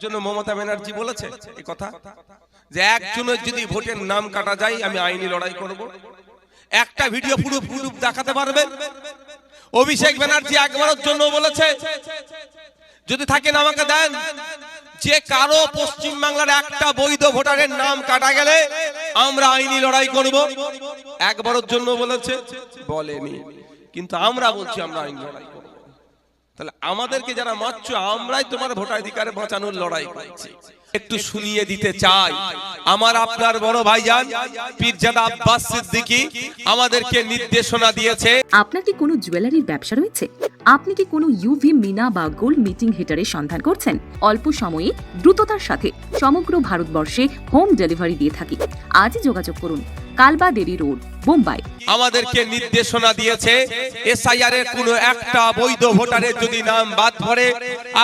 জন্য মমতা ব্যানার্জি বলেছে এই কথা যে একজনের যদি ভোটের নাম কাটা যায় আমি আইনি লড়াই করব। একটা ভিডিও পুরো দেখাতে পারবেন? অভিষেক ব্যানার্জি একবারের জন্য বলেছে যদি থাকেন আমাকে দেন, যে কারো পশ্চিম বাংলার একটা বৈধ ভোটারের নাম কাটা গেলে আমরা আইনি লড়াই করব। একবারের জন্য বলেছে? বলেনি। কিন্তু আমরা বলছি আমরা আইনি লড়াই করব। তাহলে আমাদেরকে যারা মারছো আমরাই তোমার ভোটাধিকার বাঁচানোর লড়াই করছি। একটু শুনিয়ে দিতে চাই, আমার আপনার বড় ভাইজান পীরজাদা আব্বাস সিদ্দিকী আমাদেরকে নির্দেশনা দিয়েছে। আপনার কি কোনো জুয়েলারির ব্যবসা রয়েছে? আপনি কি কোনো ইউভি মিনা বা গোল্ড মিটিং হিটারের সন্ধান করছেন? অল্প সময়ে দ্রুততার সাথে সমগ্র ভারতবর্ষে হোম ডেলিভারি দিয়ে থাকি। আজই যোগাযোগ করুন, কালবাদেরি রোড, মুম্বাই। আমাদেরকে নির্দেশনা দিয়েছে এসআইআর এর কোনো একটা বৈধ ভোটারের যদি নাম বাদ পড়ে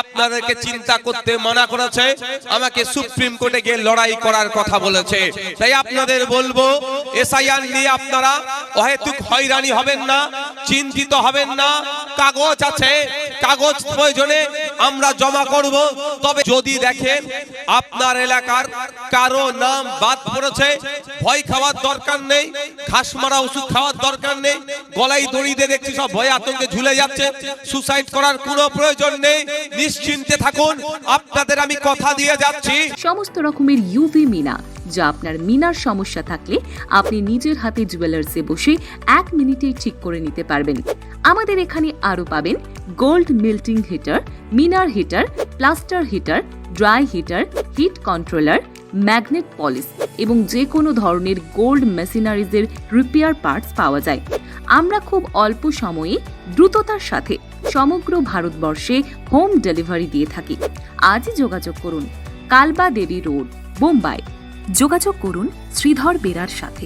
আপনাদেরকে চিন্তা করতে মানা করেছে, আমাকে সুপ্রিম কোর্টে গিয়ে লড়াই করার কথা বলেছে। তাই আপনাদের বলবো এসআইআর নিয়ে আপনারা অহেতুক হয়রানি হবেন না, চিন্তিত হবেন না। কাগজ আছে, কাগজ প্রয়োজনে আমরা জমা করব। তবে যদি দেখেন আপনার এলাকার কারো নাম বাদ পড়েছে, ভয় খাওয়ার দরকার নেই, ঘাস মারা ওষুধ খাওয়ার দরকার নেই। গলায় দড়ি দিয়ে দেখছি সব ভয়ে আতঙ্কে ঝুলে যাচ্ছে, সুসাইড করার কোনো প্রয়োজন নেই, নিশ্চিন্তে থাকুন। আপনাদের আমি কথা দিয়ে যাচ্ছি সমস্ত রকমের ইউভি মিনা, যা আপনার মিনার সমস্যা থাকলে আপনি নিজের হাতে জুয়েলার্সে বসে 1 মিনিটেই ঠিক করে নিতে পারবেন। আমাদের এখানে আরো পাবেন গোল্ড মিল্টিং হিটার, মিনার heater, plaster heater, dry heater, heat controller, magnet polish এবং যে কোনো ধরনের গোল্ড মেশিনারিজের রিপেয়ার পার্টস পাওয়া যায়। আমরা খুব অল্প সময়ে দ্রুততার সাথে সমগ্র ভারতবর্ষে হোম ডেলিভারি দিয়ে থাকি। আজই যোগাযোগ করুন, কালবাদেরি রোড, মুম্বাই। যোগাযোগ করুন শ্রীধর বেরার সাথে।